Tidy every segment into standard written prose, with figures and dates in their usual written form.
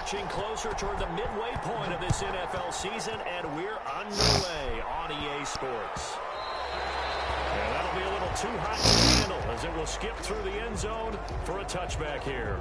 Inching closer toward the midway point of this NFL season, and we're underway on EA Sports. And that'll be a little too hot to handle as it will skip through the end zone for a touchback here.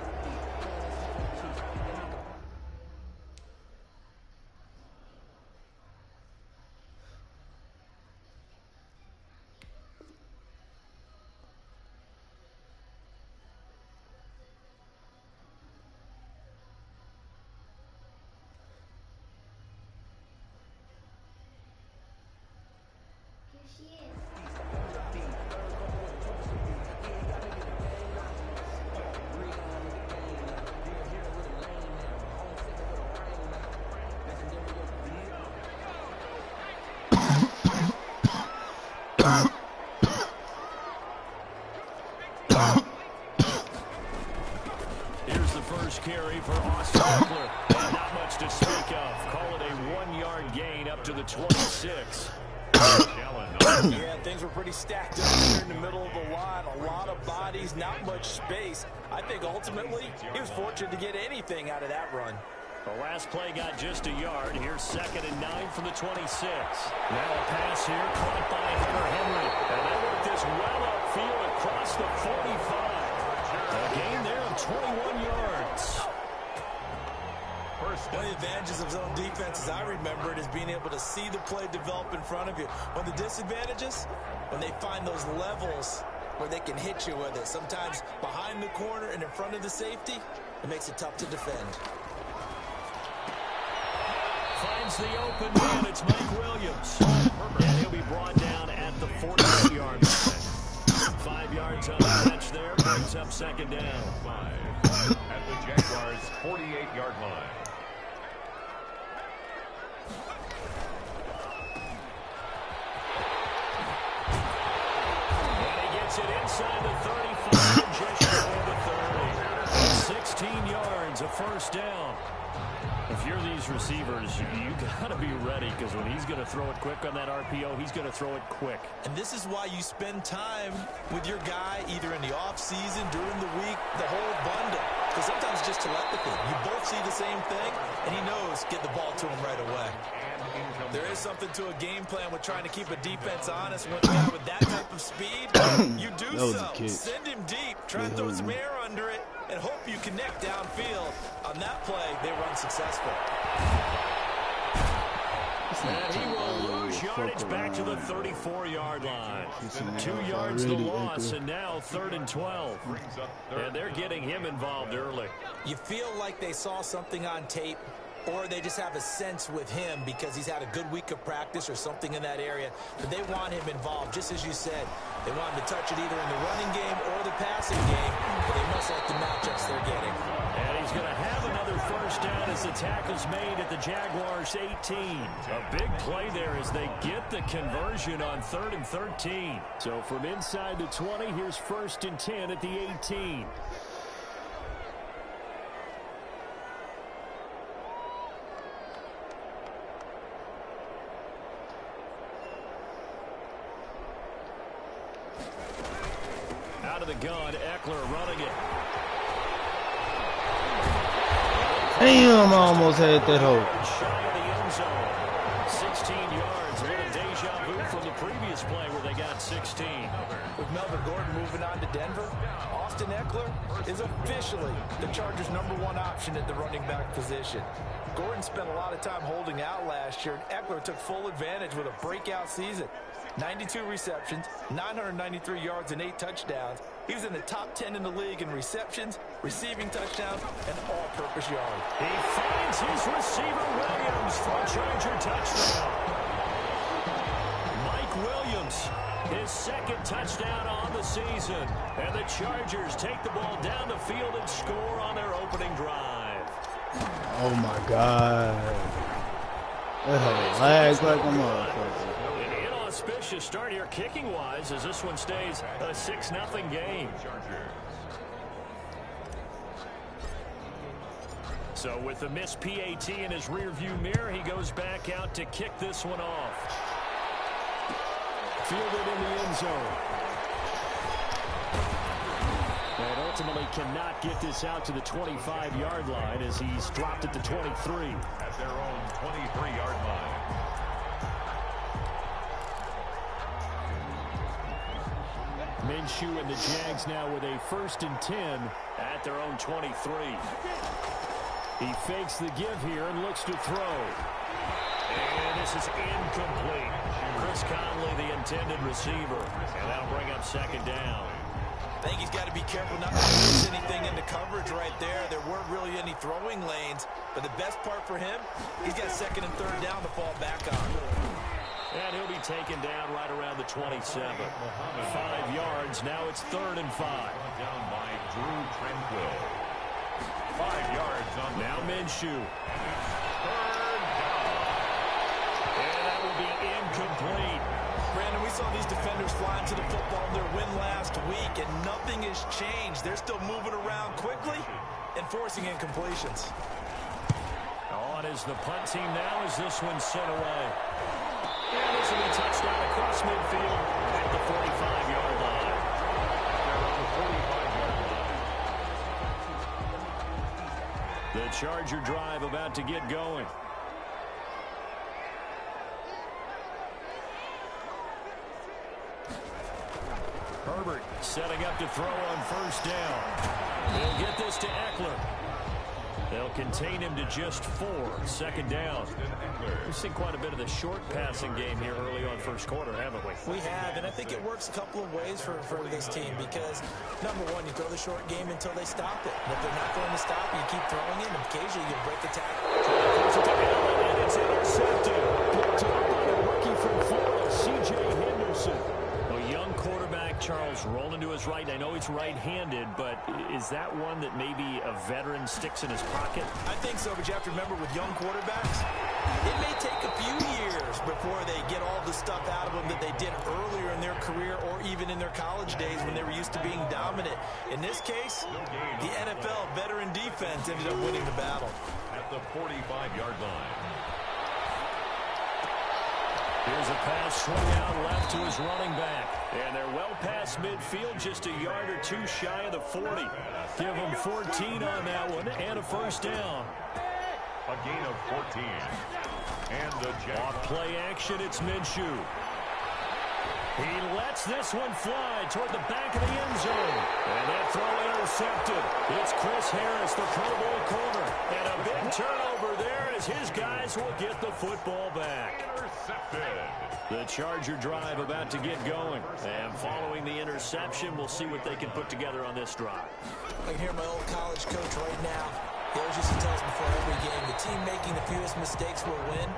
Here's the first carry for Austin Eckler. Not much to speak of. Call it a 1-yard gain up to the 26. Yeah, things were pretty stacked up here in the middle of the line. A lot of bodies, not much space. I think ultimately he was fortunate to get anything out of that run. The last play got just a yard. Here's 2nd and 9 from the 26. Now a pass here caught by Hunter Henry. And they work this well upfield across the 45. A gain there of 21 yards. One of the advantages of zone defense, as I remember it, is being able to see the play develop in front of you. One of the disadvantages, when they find those levels where they can hit you with it. Sometimes behind the corner and in front of the safety, it makes it tough to defend. Finds the open man. It's Mike Williams. And he'll be brought down at the 48-yard line. 5 yards on the catch there. Brings up 2nd down. 5 at the Jaguars' 48-yard line. And he gets it inside the 35 and just short of the 30. 16 yards, a first down. If you're these receivers, you got to be ready, because when he's going to throw it quick on that RPO, he's going to throw it quick. And this is why you spend time with your guy either in the offseason, during the week, the whole bundle. Because sometimes it's just telepathy. You both see the same thing, and he knows get the ball to him right away. There is something to a game plan with trying to keep a defense honest. When a guy with that type of speed, you do so. Send him deep. Try and throw some air under it and hope you connect downfield. On that play, they run successful. And he will lose yardage back to the 34-yard line. 2 yards the loss, and now 3rd and 12. And they're getting him involved early. You feel like they saw something on tape, or they just have a sense with him because he's had a good week of practice or something in that area. But they want him involved, just as you said. They want him to touch it either in the running game or the passing game, but they must like the matchups they're getting. And he's going to have another first down as the tackle's made at the Jaguars' 18. A big play there as they get the conversion on 3rd and 13. So from inside the 20, here's 1st and 10 at the 18. Out of the gun, Eckler running it. Damn, I almost had that hole. Shy of the end zone. 16 yards. A little deja vu from the previous play where they got 16. With Melvin Gordon moving on to Denver, Austin Eckler is officially the Chargers' #1 option at the running back position. Gordon spent a lot of time holding out last year, and Eckler took full advantage with a breakout season. 92 receptions, 993 yards, and 8 touchdowns. He was in the top 10 in the league in receptions, receiving touchdowns, and all-purpose yards. He finds his receiver, Williams, for a Charger touchdown. Mike Williams, his 2nd touchdown on the season. And the Chargers take the ball down the field and score on their opening drive. Oh, my God. That hole lags like a motherfucker. Inauspicious start here kicking-wise as this one stays a 6-0 game. So with the missed PAT in his rearview mirror, he goes back out to kick this one off. Fielded in the end zone. And ultimately cannot get this out to the 25-yard line as he's dropped at the 23. At their own 23-yard line. Minshew and the Jags now with a 1st and 10 at their own 23. He fakes the give here and looks to throw. And this is incomplete. Chris Conley, the intended receiver. And that'll bring up 2nd down. I think he's got to be careful not to lose anything into coverage right there. There weren't really any throwing lanes. But the best part for him, he's got 2nd and 3rd down to fall back on. And he'll be taken down right around the 27. 5 yards. Now it's 3rd and 5. Down by Drew Tranquill. 5 yards on the now Minshew. 3rd down. And that will be incomplete. Brandon, we saw these defenders fly into the football in their win last week, and nothing has changed. They're still moving around quickly and forcing incompletions. On is the punt team now as this one's sent away. And this will be touchdown across midfield at the 45-yard line. The Charger drive about to get going. Herbert setting up to throw on 1st down. They'll get this to Eckler. They'll contain him to just 4. 2nd down. We've seen quite a bit of the short passing game here early on 1st quarter, haven't we? We have, and I think it works a couple of ways for this team because, number one, you throw the short game until they stop it. And if they're not going to stop it, you keep throwing it, and occasionally you break a tackle. And it's intercepted. Picked up by a rookie from Florida, C.J. Henderson. A young quarterback, Charles, rolling to his right. I know he's right-handed, but is that one that maybe a veteran sticks in his pocket? I think so, but you have to remember with young quarterbacks, it may take a few years before they get all the stuff out of them that they did earlier in their career or even in their college days when they were used to being dominant. In this case, the NFL veteran defense ended up winning the battle. At the 45-yard line. Here's a pass swung out left to his running back. And they're well past midfield, just a yard or 2 shy of the 40. Give them 14 on that one and a 1st down. A gain of 14. And the Jags. Off play action, it's Minshew. He lets this one fly toward the back of the end zone. And that throw intercepted. It's Chris Harris, the Pro Bowl corner. And a big turnover there as his guys will get the football back. The Charger drive about to get going. And following the interception, we'll see what they can put together on this drive. I can hear my old college coach right now. He always used to tell us before every game, the team making the fewest mistakes will win.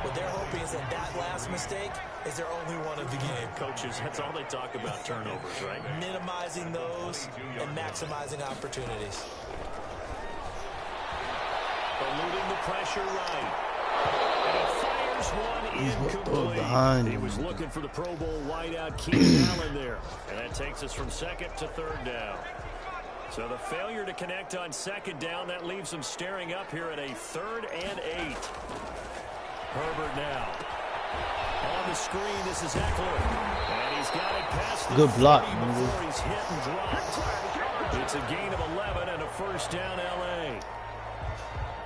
What they're hoping is that last mistake is their only one of the game. Coaches, that's all they talk about, turnovers, right? Minimizing those and maximizing opportunities. Eluding the pressure right. And he fires one incomplete. He was looking for the Pro Bowl wideout Keenan Allen there. And that takes us from 2nd to 3rd down. So the failure to connect on 2nd down, that leaves them staring up here at a 3rd and 8. Herbert now. On the screen, this is Eckler. And he's got it past the good block, before he's hit and dropped. It's a gain of 11 and a 1st down L.A.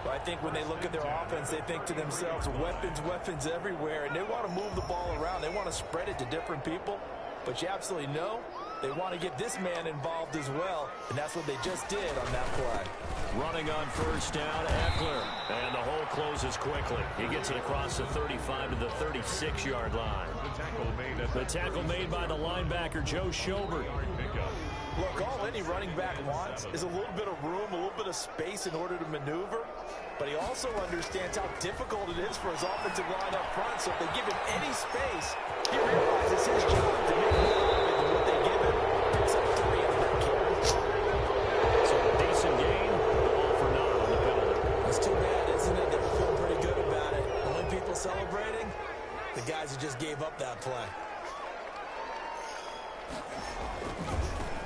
I think when they look at their offense, they think to themselves, weapons everywhere, and they want to move the ball around. They want to spread it to different people, but you absolutely know they want to get this man involved as well, and that's what they just did on that play. Running on 1st down, Eckler, and the hole closes quickly. He gets it across the 35 to the 36-yard line. The tackle made by the linebacker, Joe Schobert. Look, all any running back wants is a little bit of room, a little bit of space in order to maneuver. But he also understands how difficult it is for his offensive line up front. So if they give him any space, he realizes his job to make more of it than what they give him. Picks up 3 on that carry. So a decent gain, all for naught on the penalty. It's too bad, isn't it? They were feeling pretty good about it. The only people celebrating, the guys who just gave up that play.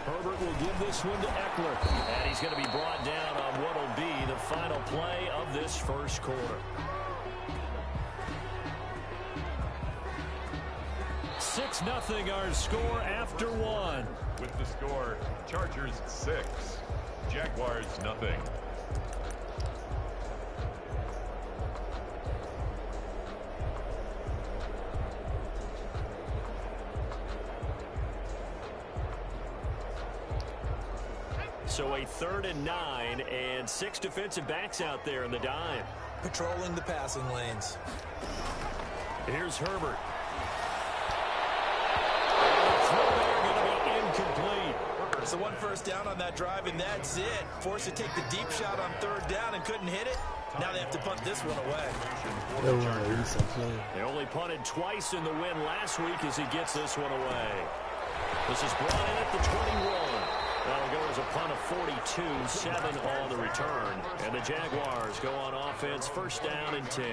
Herbert will give this one to Eckler. And he's going to be brought down on what will be the final play of this 1st quarter. 6-0 our score after one. With the score, Chargers 6, Jaguars nothing. So a 3rd and 9 and 6 defensive backs out there in the dime. Patrolling the passing lanes. Here's Herbert. They're going to be incomplete. So 1 first down on that drive, and that's it. Forced to take the deep shot on 3rd down and couldn't hit it. Now they have to punt this one away. They only punted twice in the win last week as he gets this one away. This is brought in at the 21. That'll go as a punt of 42, 7 on the return. And the Jaguars go on offense, 1st down and 10.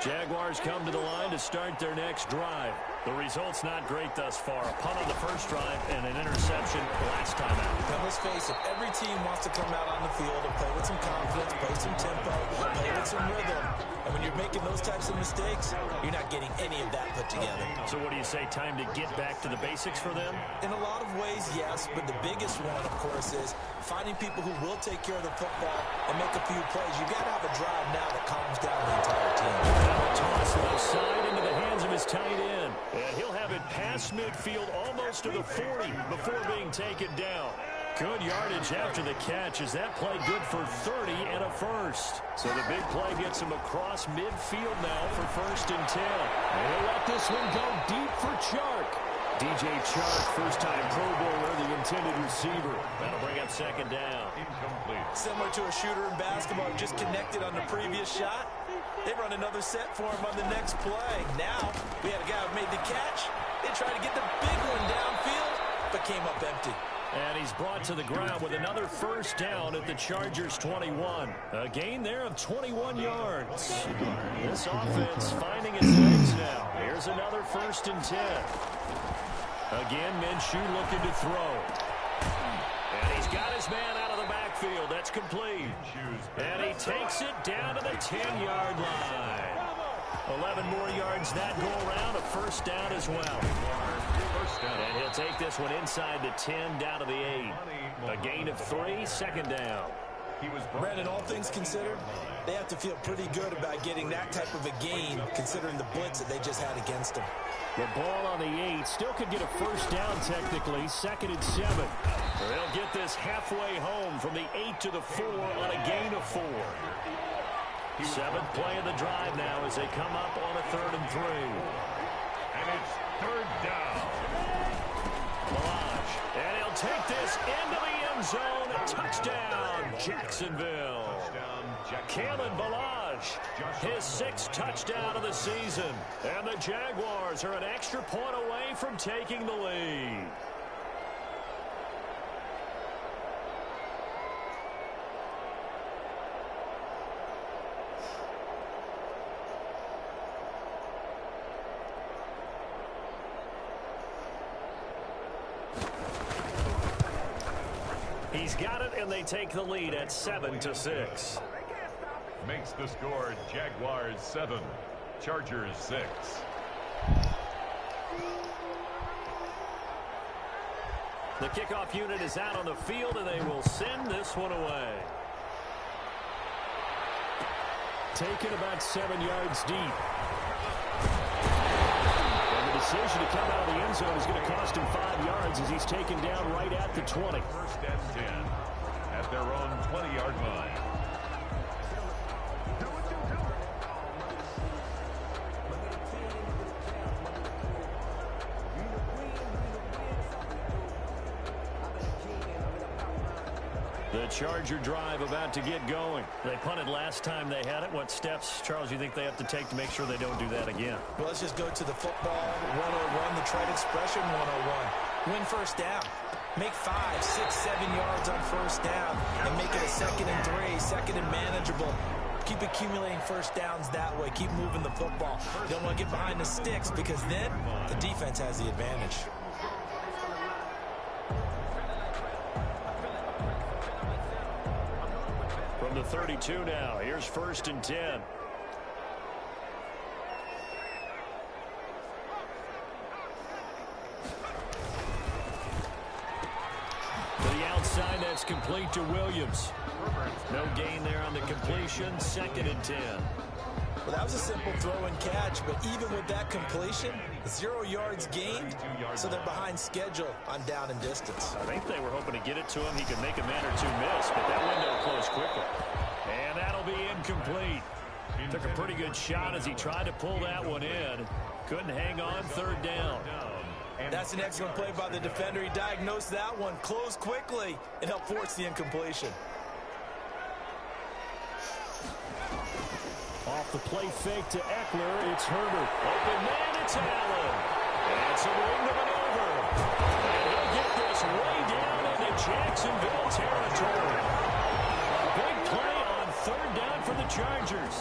Jaguars come to the line to start their next drive. The result's not great thus far. A punt on the first drive and an interception last time out. Now let's face it, every team wants to come out on the field and play with some confidence, play some tempo, play with some rhythm. And when you're making those types of mistakes, you're not getting any of that put together. So what do you say, time to get back to the basics for them? In a lot of ways, yes, but the biggest one, of course, is finding people who will take care of the football and make a few plays. You got to have a drive now that calms down the entire team. Now a toss to the side into the hands of his tight end. And he'll have it past midfield almost to the 40 before being taken down. Good yardage after the catch as that play good for 30 and a first. So the big play gets him across midfield now for 1st and 10. And he'll let this one go deep for Chark. DJ Chark, first-time Pro Bowler, the intended receiver. That'll bring up 2nd down. Incomplete. Similar to a shooter in basketball, just connected on the previous shot. They run another set for him on the next play. Now, we had a guy who made the catch. They tried to get the big one downfield, but came up empty. And he's brought to the ground with another 1st down at the Chargers 21. A gain there of 21 yards. This offense finding its legs now. Here's another 1st and 10. Again, Minshew looking to throw. And he's got his man out of the backfield. That's complete. And he takes it down to the 10-yard line. 11 more yards that go around. A 1st down as well. And he'll take this one inside the 10 down to the 8. A gain of 3, 2nd down. Brandon, all things considered, they have to feel pretty good about getting that type of a gain considering the blitz that they just had against them. The ball on the 8 still could get a 1st down technically. 2nd and 7. They'll get this halfway home from the 8 to the 4 on a gain of 4. 7th play of the drive now as they come up on a 3rd and 3. And it's 3rd down. Balaj, and he'll take this into the end zone. Touchdown, Jacksonville. Kalen Balaj, his 6th touchdown of the season. And the Jaguars are an extra point away from taking the lead. He's got it, and they take the lead at 7-6. Makes the score Jaguars 7, Chargers 6. The kickoff unit is out on the field, and they will send this one away. Taken about 7 yards deep. And the decision to come out of the end zone is going to cost him 5 yards as he's taken down right at the 20. 1st and 10 at their own 20-yard line. The Charger drive about to get going. They punted last time they had it. What steps, Charles, you think they have to take to make sure they don't do that again? Well, let's just go to the football 101, the trite expression 101. Win 1st down. Make 5, 6, 7 yards on 1st down and make it a 2nd and 3, 2nd and manageable. Keep accumulating 1st downs that way. Keep moving the football. You don't want to get behind the sticks because then the defense has the advantage. From the 32 now, here's 1st and 10. complete to Williams. No gain there on the completion. 2nd and 10. Well, that was a simple throw and catch, but even with that completion, 0 yards gained, so they're behind schedule on down and distance. I think they were hoping to get it to him. He could make a man or two miss, but that window closed quickly. And that'll be incomplete. Took a pretty good shot as he tried to pull that one in. Couldn't hang on. 3rd down. That's an excellent play by the defender. He diagnosed that one, closed quickly, and helped force the incompletion. Off the play fake to Eckler, it's Herbert. Open man, it's Allen. That's a wing to maneuver. And he'll get this way down into Jacksonville territory. A big play on 3rd down for the Chargers.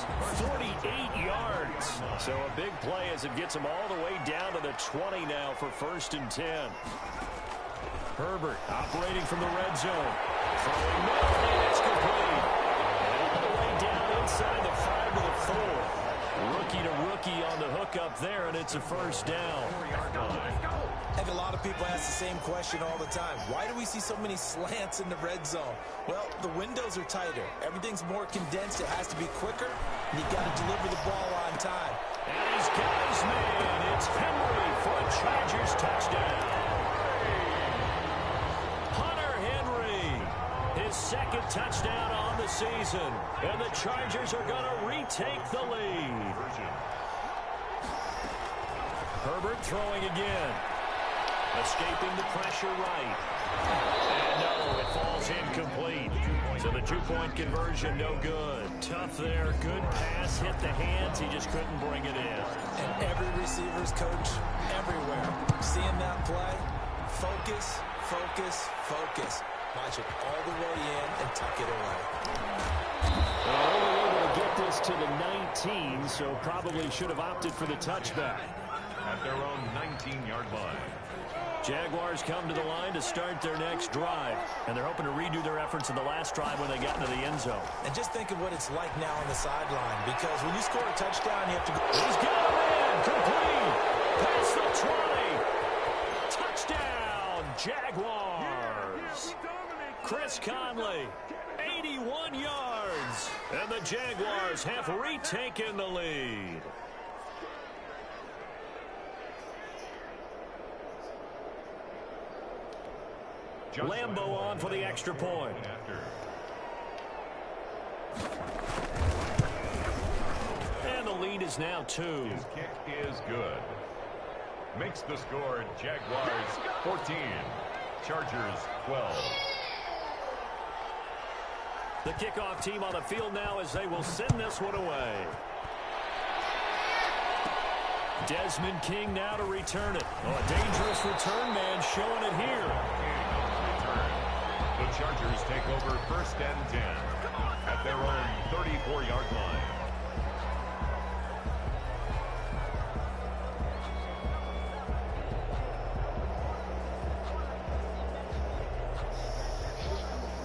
48 yards. So a big play as it gets them all the way down to the 20 now for 1st and 10. Herbert operating from the red zone. Throwing middle, and it's complete. And all the way down inside the 5 to the 4. Rookie to rookie on the hook up there, and it's a 1st down. I think a lot of people ask the same question all the time. Why do we see so many slants in the red zone? Well, the windows are tighter. Everything's more condensed. It has to be quicker, and you've got to deliver the ball on time. And he's got his man. It's Henry for a Chargers touchdown. Hunter Henry, his 2nd touchdown on the season. And the Chargers are going to retake the lead. Herbert throwing again. Escaping the pressure right. And no, it falls incomplete. So the 2-point conversion, no good. Tough there. Good pass. Hit the hands. He just couldn't bring it in. And every receiver's coach everywhere. Seeing that play, focus, focus, focus. Watch it all the way in and tuck it away. Only able to get this to the 19, so probably should have opted for the touchback. At their own 19-yard line. Jaguars come to the line to start their next drive, and they're hoping to redo their efforts in the last drive when they got into the end zone. And just think of what it's like now on the sideline, because when you score a touchdown, you have to go. He's got a man, complete, past the 20. Touchdown, Jaguars. Chris Conley, 81 yards, and the Jaguars have retaken the lead. Lambo on for the extra point. And the lead is now 2. His kick is good. Makes the score Jaguars 14, Chargers 12. The kickoff team on the field now as they will send this one away. Desmond King now to return it. Oh, a dangerous return man showing it here. The Chargers take over 1st and 10 at their own 34-yard line.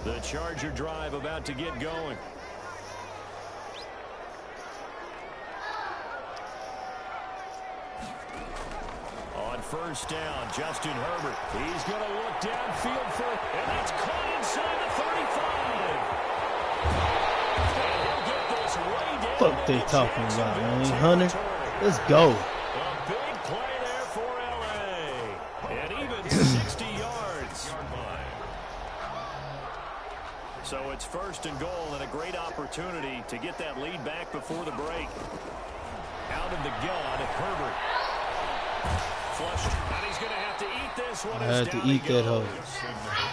The Charger drive about to get going. On 1st down, Justin Herbert. He's going to look downfield for it, and that's caught inside the 35. Fuck they talking about, man? Hunter, let's go. A big play there for L.A. And even 60 yards. So it's 1st and goal and a great opportunity to get that lead back before the break. Out of the gun, Herbert. Flushed, and he's going to have to eat this one. I had to eat that hoe.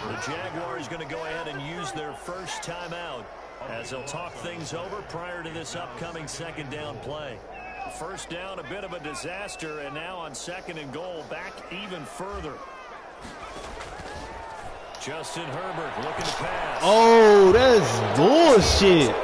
The Jaguars going to go ahead and use their first timeout as they'll talk things over prior to this upcoming 2nd down play. 1st down, a bit of a disaster, and now on 2nd and goal, back even further. Justin Herbert looking to pass. Oh, that's bullshit.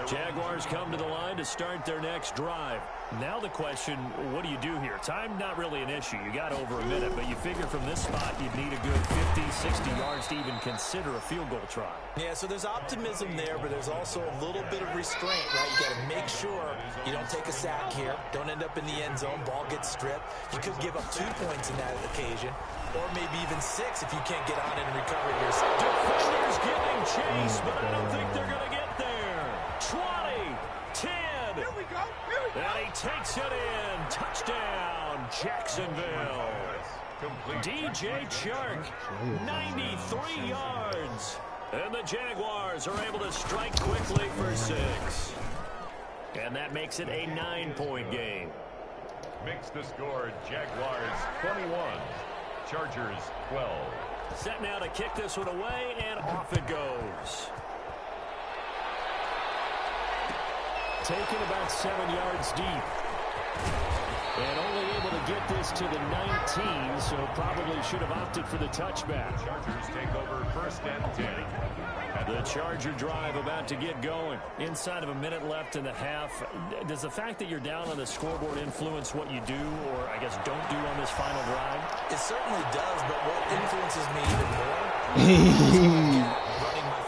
Jaguars come to the line to start their next next drive. Now the question, what do you do here? Time, not really an issue. You got over a minute, but you figure from this spot you'd need a good 50, 60 yards to even consider a field goal try. Yeah, so there's optimism there, but there's also a little bit of restraint, right? You got to make sure you don't take a sack here, don't end up in the end zone, ball gets stripped. You could give up 2 points in that occasion, or maybe even 6 if you can't get on it and recover yourself. Defenders giving chase, but I don't think they're going to get there. 20, 10. Here we go. And he takes it in. Touchdown, Jacksonville. DJ Chark, 93 yards. And the Jaguars are able to strike quickly for 6. And that makes it a 9-point game. Makes the score Jaguars 21, Chargers 12. Set now to kick this one away, and off it goes. Taken about 7 yards deep. And only able to get this to the 19, so probably should have opted for the touchback. Chargers take over 1st and 10. The Charger drive about to get going. Inside of a minute left in the half. Does the fact that you're down on the scoreboard influence what you do, or I guess don't do on this final drive? It certainly does, but what influences me even more?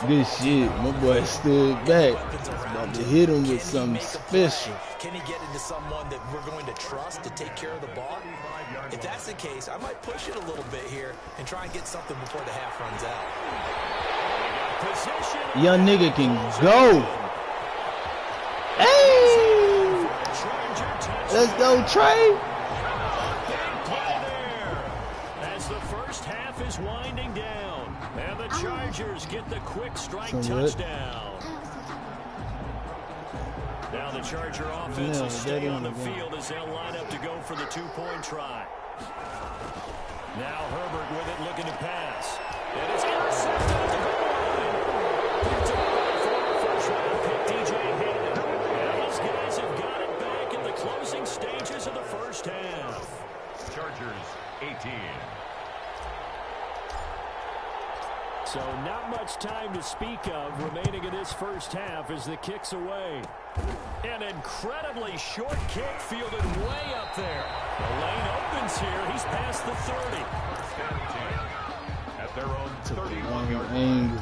Good shit. My boy stood back. About to hit him with something special. Can he get into someone that we're going to trust to take care of the ball? If that's the case, I might push it a little bit here and try and get something before the half runs out. Young nigga can go. Hey! Let's go, Trey. As the first half is winding down, and the Chargers get the quick strike touchdown. Now the Charger offense will stay on the field as they'll line up to go for the 2-point try. Now Herbert with it, looking to pass. And it's intercepted at the goal line. It's a former first-round pick, DJ Hayden. And these guys have got it back in the closing stages of the first half. Chargers 18. So not much time to speak of remaining in this first half as the kick's away. An incredibly short kick fielded way up there. The lane opens here. He's past the 30. At their own 31-yard angle.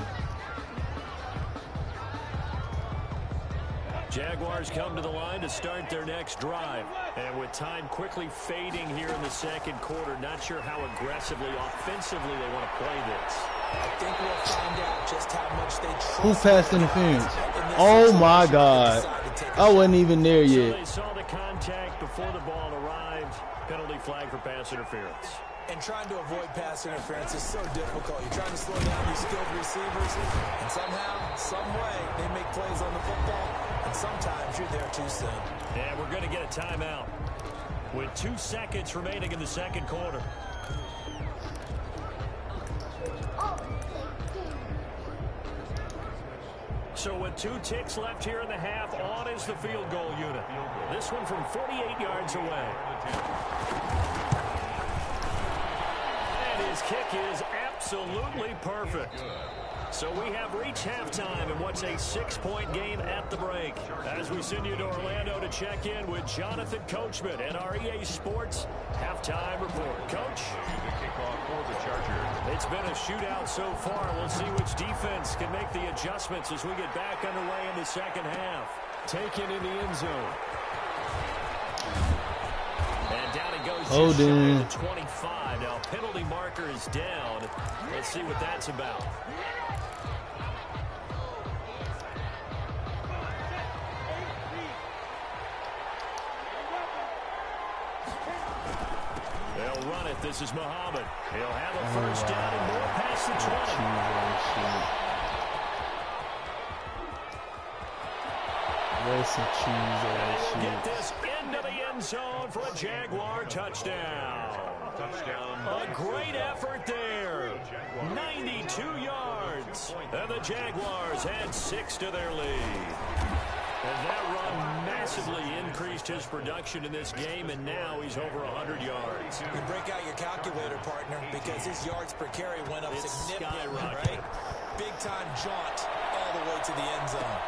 Jaguars come to the line to start their next drive. And with time quickly fading here in the second quarter, not sure how aggressively, offensively they want to play this. I think we'll find out just how much they trust. Who passed interference? Oh my God. I wasn't even there yet. So they saw the contact before the ball arrived. Penalty flag for pass interference. And trying to avoid pass interference is so difficult. You're trying to slow down these skilled receivers, and somehow, some way, they make plays on the football, and sometimes you're there too soon. And we're going to get a timeout with 2 seconds remaining in the second quarter. So with 2 ticks left here in the half, on is the field goal unit. This one from 48 yards away. And his kick is absolutely perfect. So we have reached halftime in what's a 6-point game at the break. As we send you to Orlando to check in with Jonathan Coachman and our EA Sports halftime report. Coach? It's been a shootout so far. We'll see which defense can make the adjustments as we get back underway in the second half. Taken in the end zone. And down it goes just shy of the 25. Now penalty marker is down. Let's see what that's about. They'll run it. This is Muhammad. He'll have a first down and more past the 20. Get this into the end zone for a Jaguar touchdown. A great effort there. 92 yards. And the Jaguars had 6 to their lead. And that run massively increased his production in this game, and now he's over 100 yards. You break out your calculator, partner, because his yards per carry went up significantly, right? Big-time jaunt all the way to the end zone.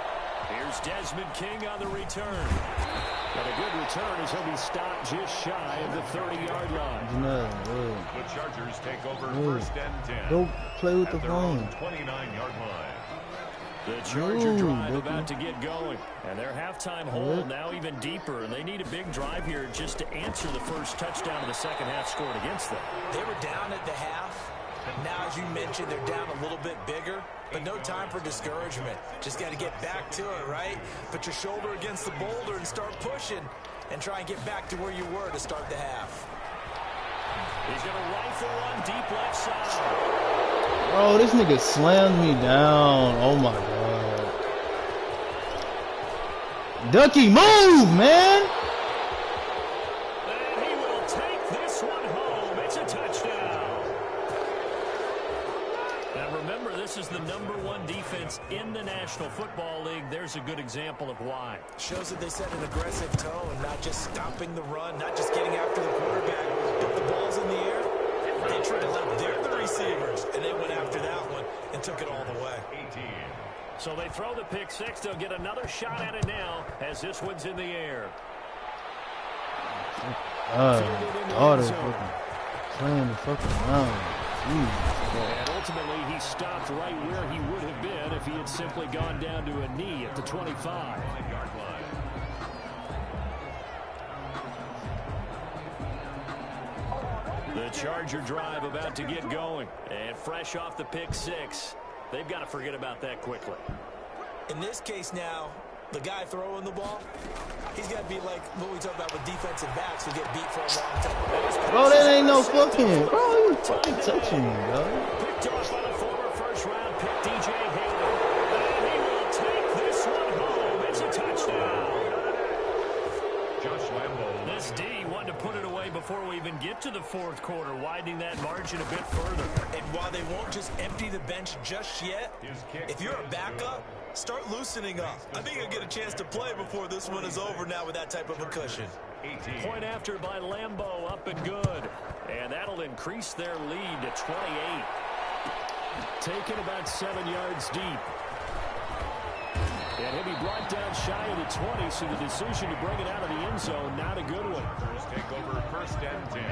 Here's Desmond King on the return. And a good return as he'll be stopped just shy of the 30-yard line. The Chargers take over first and 10. Go play with the at their phone. own 29-yard line. The Charger drive about to get going. And their halftime hole now even deeper. And they need a big drive here just to answer the first touchdown of the second half scored against them. They were down at the half. Now, as you mentioned, they're down a little bit bigger. But no time for discouragement. Just got to get back to it, right? Put your shoulder against the boulder and start pushing. And try and get back to where you were to start the half. He's going to rifle one deep left side. Bro, this nigga slammed me down. Oh, my God. Ducky, move, man. And he will take this one home. It's a touchdown. Now, remember, this is the #1 defense in the National Football League. There's a good example of why. Shows that they set an aggressive tone, not just stopping the run, not just getting after the quarterback. If the ball's in the air, they tried to let the receivers, and they went after that one and took it all the way. 18. So they throw the pick six. They'll get another shot at it now as this one's in the air. Daughter fucking playing the fucking around. And ultimately, he stopped right where he would have been if he had simply gone down to a knee at the 25. The Charger drive about to get going. And fresh off the pick six, they've got to forget about that quickly. In this case now, the guy throwing the ball, he's got to be like what we talk about with defensive backs who get beat for a long time. Bro, that ain't no fucking. Bro, you fucking touching me, bro. Picked off by the former first-round pick, DJ Haley. And he will take this one home. It's a touchdown. Josh Lambo. This D wanted to put it away before we even get to the fourth quarter, widening that margin a bit further. And while they won't just empty the bench just yet, if you're a backup, start loosening up. I think you'll get a chance to play before this one is over now with that type of a cushion. 18. Point after by Lambo, up and good. And that'll increase their lead to 28. Taken about 7 yards deep. And he'll be brought down shy of the 20, so the decision to bring it out of the end zone, not a good one. Take over first and 10.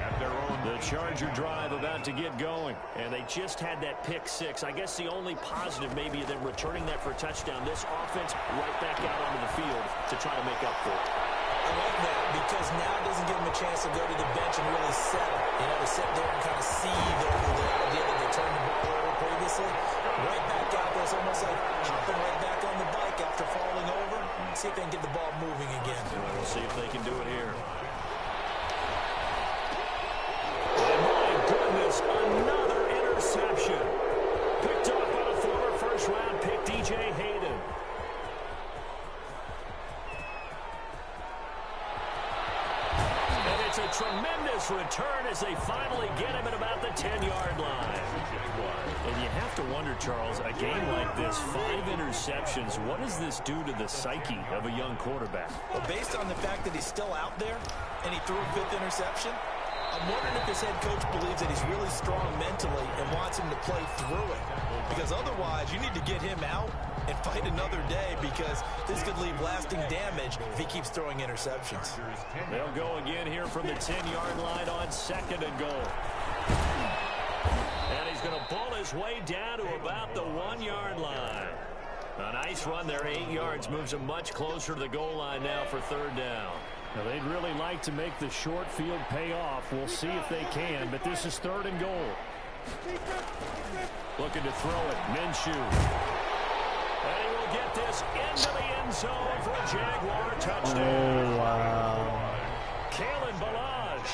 At their own. The Charger drive about to get going. And they just had that pick six. I guess the only positive maybe of them returning that for a touchdown. This offense right back out onto the field to try to make up for it. I like that because now it doesn't give them a chance to go to the bench and really settle. You know, to sit there and kind of seethe over the idea that they turned the ball over previously. Right back out there. It's almost like hopping right back on the bike after falling over. See if they can get the ball moving again. We'll see if they can do it here. And my goodness, another interception. Picked off by the former first-round pick, DJ Hayden. And it's a tremendous return as they finally get him at about the 10-yard line. And you have to wonder, Charles, a game like this, 5 interceptions, what does this do to the psyche of a young quarterback? Well, based on the fact that he's still out there and he threw a 5th interception, I'm wondering if his head coach believes that he's really strong mentally and wants him to play through it. Because otherwise, you need to get him out and fight another day because this could leave lasting damage if he keeps throwing interceptions. They'll go again here from the 10-yard line on 2nd and goal. And he's going to pull his way down to about the 1-yard line. A nice run there, 8 yards, moves him much closer to the goal line now for 3rd down. Now, they'd really like to make the short field pay off. We'll see if they can, but this is 3rd and goal. Looking to throw it, Minshew. And he will get this into the end zone for a Jaguar touchdown. Oh, wow. Kalen Balaj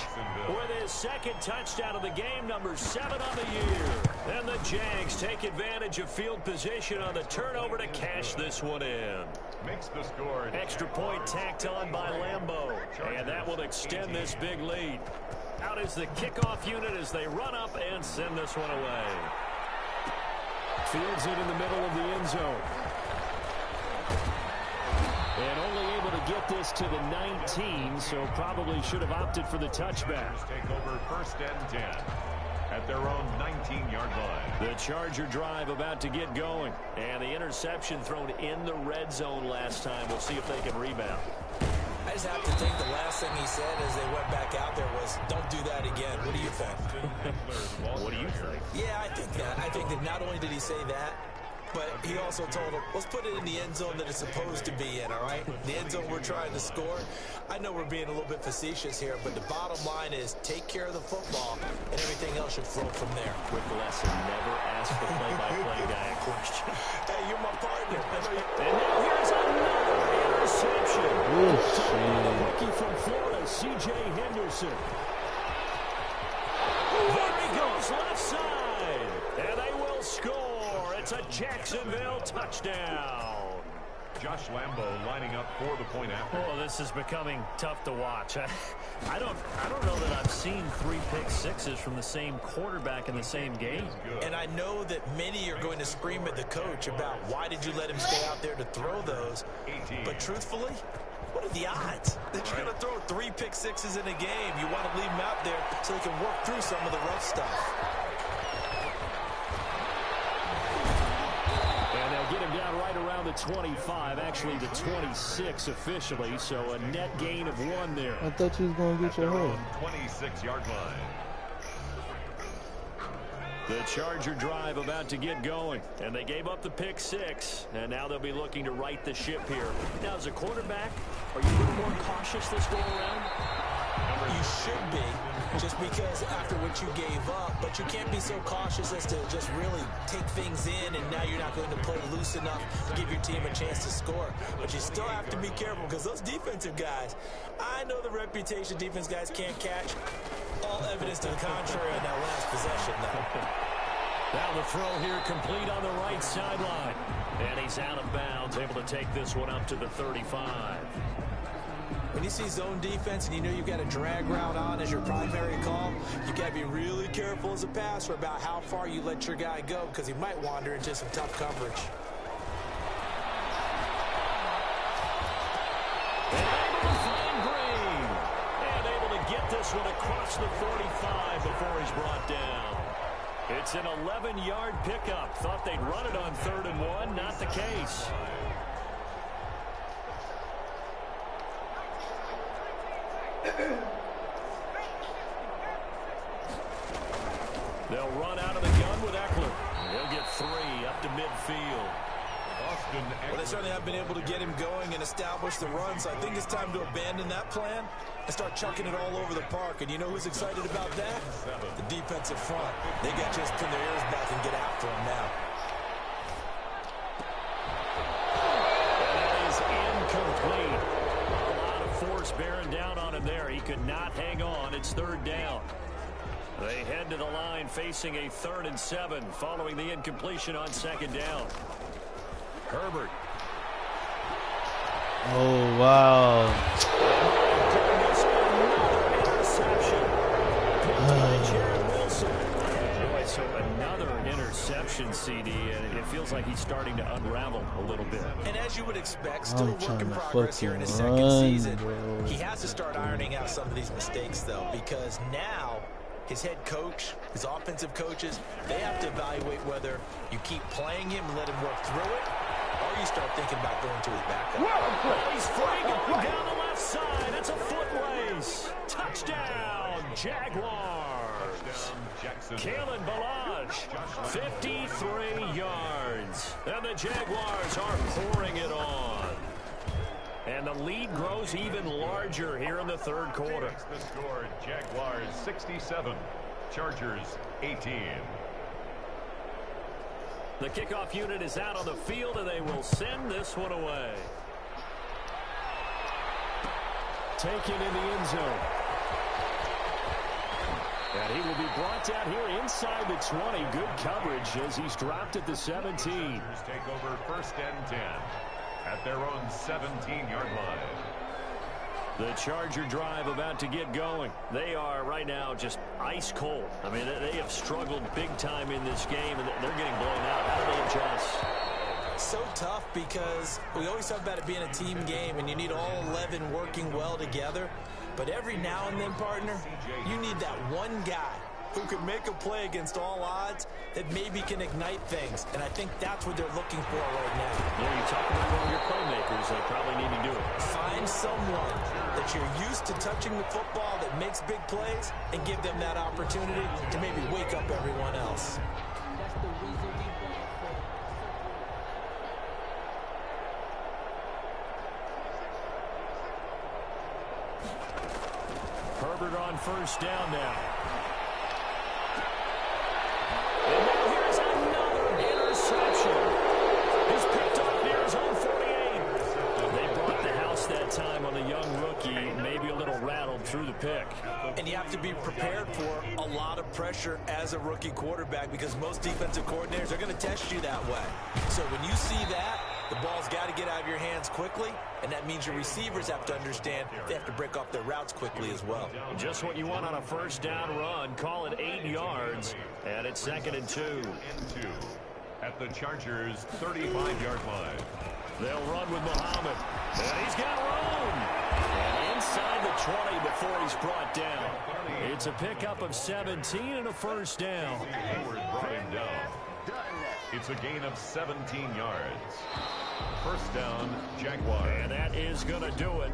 with his 2nd touchdown of the game, number 7 on the year. And the Jags take advantage of field position on the turnover to cash this one in. Makes the score. Extra point tacked on by Lambo. And that will extend this big lead. Out is the kickoff unit as they run up and send this one away. Fields it in the middle of the end zone. And only able to get this to the 19, so probably should have opted for the touchback. Take over 1st and 10. at their own 19-yard line. The Charger drive about to get going. And the interception thrown in the red zone last time. We'll see if they can rebound. I just have to think the last thing he said as they went back out there was, don't do that again. What do you think? What do you think? Yeah, I think that. I think that not only did he say that, but he also told him, let's put it in the end zone that it's supposed to be in, all right? The end zone we're trying to score. I know we're being a little bit facetious here, but the bottom line is take care of the football, and everything else should flow from there. Quick lesson, never ask the play-by-play guy a question. Hey, you're my partner. And now here's another interception. The rookie from Florida, C.J. Henderson. There he goes, left side. And they will score. It's a Jacksonville touchdown. Josh Lambo lining up for the point after. Oh, this is becoming tough to watch. I don't know that I've seen 3 pick sixes from the same quarterback in the same game. And I know that many are going to scream at the coach about why did you let him stay out there to throw those. 18. But truthfully, what are the odds that you're going to throw 3 pick sixes in a game? You want to leave him out there so he can work through some of the rough stuff. Get him down right around the 25, actually the 26 officially, so a net gain of 1 there. I thought you was going to get your home. 26-yard line. The Charger drive about to get going, and they gave up the pick 6, and now they'll be looking to right the ship here. Now, as a quarterback, are you a little more cautious this go around? You should be, just because after what you gave up, but you can't be so cautious as to just really take things in, and now you're not going to play loose enough to give your team a chance to score. But you still have to be careful, because those defensive guys, I know the reputation defense guys can't catch. All evidence to the contrary in that last possession, though. Now the throw here complete on the right sideline. And he's out of bounds, able to take this one up to the 35. When you see zone defense and you know you've got a drag route on as your primary call, you got to be really careful as a passer about how far you let your guy go, because he might wander into some tough coverage. And able to find Green. And able to get this one across the 45 before he's brought down. It's an 11-yard pickup. Thought they'd run it on 3rd and 1. Not the case. They'll run out of the gun with Eckler. He'll get 3 up to midfield. Well, they certainly have been able to get him going and establish the run, so I think it's time to abandon that plan and start chucking it all over the park. And you know who's excited about that? The defensive front. They got to just pin their ears back and get after him now. That is incomplete. A lot of force bearing down on him there. He could not hang on. It's 3rd down. They head to the line facing a 3rd and 7 following the incompletion on 2nd down. Herbert. Oh, wow. Boy, so another interception, CD, and it feels like he's starting to unravel a little bit. And as you would expect, still a work in progress here in his 2nd season. He has to start ironing out some of these mistakes, though, because now his head coach, his offensive coaches, they have to evaluate whether you keep playing him and let him work through it, or you start thinking about going to his backup. Well, he's free going down the left side. It's a foot race. Touchdown, Jaguars. Kalen Ballage, 53 yards. And the Jaguars are pouring it on. And the lead grows even larger here in the 3rd quarter. The score, Jaguars 67, Chargers 18. The kickoff unit is out on the field, and they will send this one away. Taken in the end zone. And he will be brought down here inside the 20. Good coverage as he's dropped at the 17. Chargers take over 1st and 10 at their own 17-yard line. The Charger drive about to get going. They are right now just ice cold. I mean, they have struggled big time in this game, and they're getting blown out. How do they adjust? So tough, because we always talk about it being a team game, and you need all 11 working well together. But every now and then, partner, you need that one guy who can make a play against all odds that maybe can ignite things. And I think that's what they're looking for right now. Yeah, you talk about one of your playmakers. They probably need to do it. Find someone that you're used to touching the football that makes big plays and give them that opportunity to maybe wake up everyone else. Herbert on first down now. And now here's another interception. He's picked off near his own 48. They brought the house that time on the young rookie, maybe a little rattled through the pick. And you have to be prepared for a lot of pressure as a rookie quarterback because most defensive coordinators are going to test you that way. So when you see that, the ball's got to get out of your hands quickly, and that means your receivers have to understand they have to break off their routes quickly as well. Just what you want on a first down run. Call it 8 yards, and it's 2nd and 2. At the Chargers' 35-yard line. They'll run with Muhammad, and he's got room. And inside the 20 before he's brought down. It's a pickup of 17 and a first down. Hayward brought him down. It's a gain of 17 yards. First down, Jaguars. And that is going to do it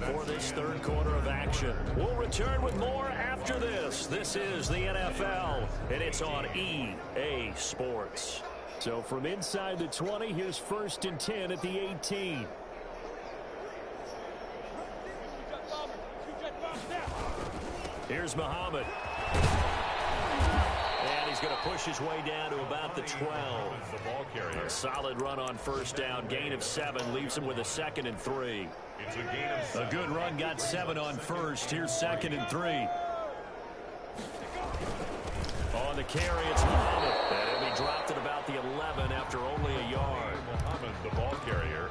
for this third quarter of action. We'll return with more after this. This is the NFL, and it's on EA Sports. So from inside the 20, here's 1st and 10 at the 18. Here's Muhammad. And he's going to push his way down to about the 12. The ball carrier. A solid run on first down. Gain of 7 leaves him with a 2nd and 3. It's a gain of 7. A good run, got 7 on first. Here's 2nd and 3. On the carry, it's Muhammad. And he'll be dropped at about the 11 after only a yard. Muhammad, the ball carrier.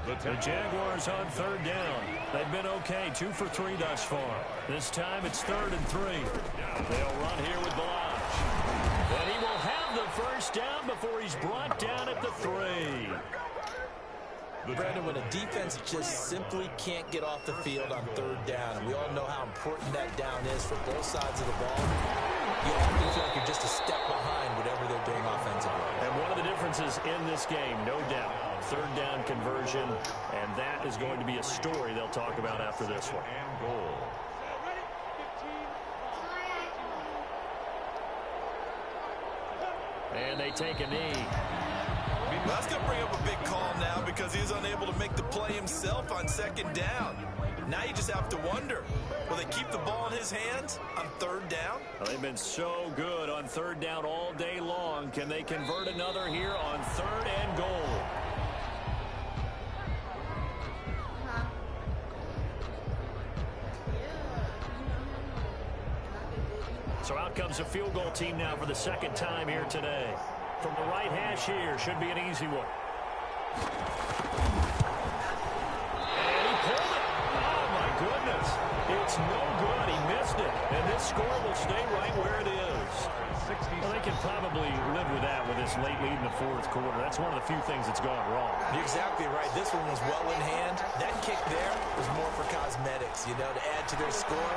The Jaguars on 3rd down. They've been okay, 2 for 3 thus far. This time it's 3rd and 3. They'll run here with Blanche. And he will have the first down before he's brought down at the 3. Brandon, when a defense just simply can't get off the field on 3rd down, and we all know how important that down is for both sides of the ball, you often feel like you're just a step behind whatever they're doing offensively. And one of the differences in this game, no doubt, 3rd down conversion, and that is going to be a story they'll talk about after this one. And goal. And they take a knee. Well, that's going to bring up a big call now because he's unable to make the play himself on 2nd down. Now you just have to wonder, will they keep the ball in his hands on 3rd down? Well, they've been so good on 3rd down all day long. Can they convert another here on 3rd and goal? So out comes a field goal team now for the 2nd time here today. From the right hash here, should be an easy one. And he pulled it. Oh, my goodness. It's no good. He missed it. And this score will stay right where it is. Well, they can probably live with that with this late lead in the 4th quarter. That's one of the few things that's gone wrong. You're exactly right. This one was well in hand. That kick there was more for cosmetics, you know, to add to their score.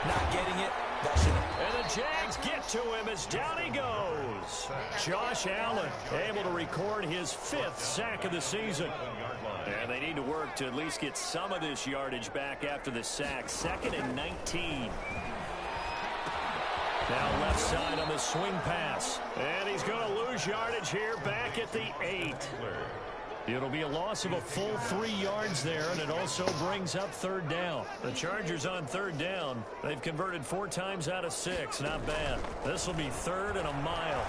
Not getting it. And the Jags get to him as down he goes. Josh Allen able to record his 5th sack of the season. And they need to work to at least get some of this yardage back after the sack. 2nd and 19. Now left side on the swing pass. And he's going to lose yardage here back at the 8. It'll be a loss of a full 3 yards there, and it also brings up 3rd down. The Chargers on 3rd down. They've converted 4 times out of 6. Not bad. This will be 3rd and a mile.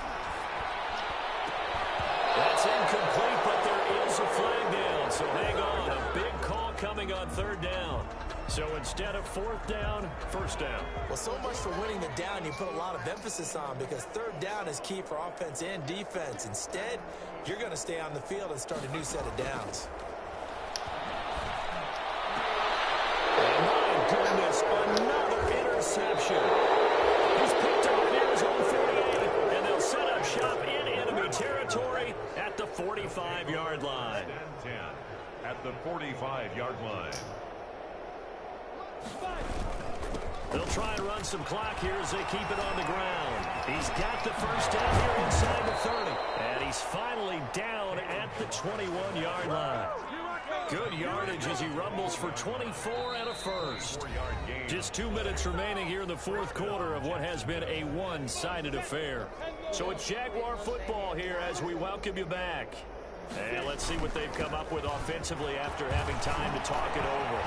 That's incomplete, but there is a flag down. So hang on. A big call coming on 3rd down. So instead of 4th down, 1st down. Well, so much for winning the down you put a lot of emphasis on because 3rd down is key for offense and defense. Instead, you're going to stay on the field and start a new set of downs. My goodness, another interception. He's picked up near his own 48, and they'll set up shop in enemy territory at the 45-yard line. 10 at the 45-yard line. They'll try and run some clock here as they keep it on the ground. He's got the first down here inside the 30. And he's finally down at the 21-yard line. Good yardage as he rumbles for 24 and a first. Just 2 minutes remaining here in the fourth quarter of what has been a one-sided affair. So it's Jaguar football here as we welcome you back. And let's see what they've come up with offensively after having time to talk it over.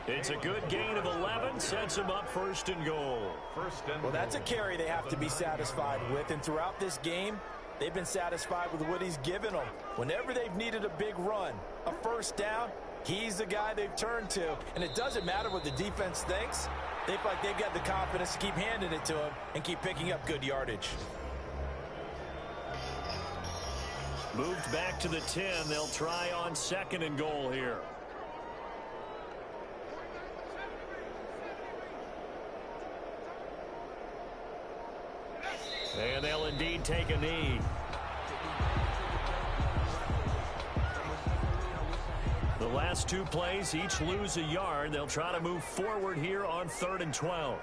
It's a good gain of 11, sets him up first and goal. Well, that's a carry they have to be satisfied with, and throughout this game, they've been satisfied with what he's given them. Whenever they've needed a big run, a first down, he's the guy they've turned to. And it doesn't matter what the defense thinks. They feel like they've got the confidence to keep handing it to him and keep picking up good yardage. Moved back to the 10. They'll try on second and goal here. And they'll indeed take a knee. The last two plays each lose a yard. They'll try to move forward here on 3rd and 12.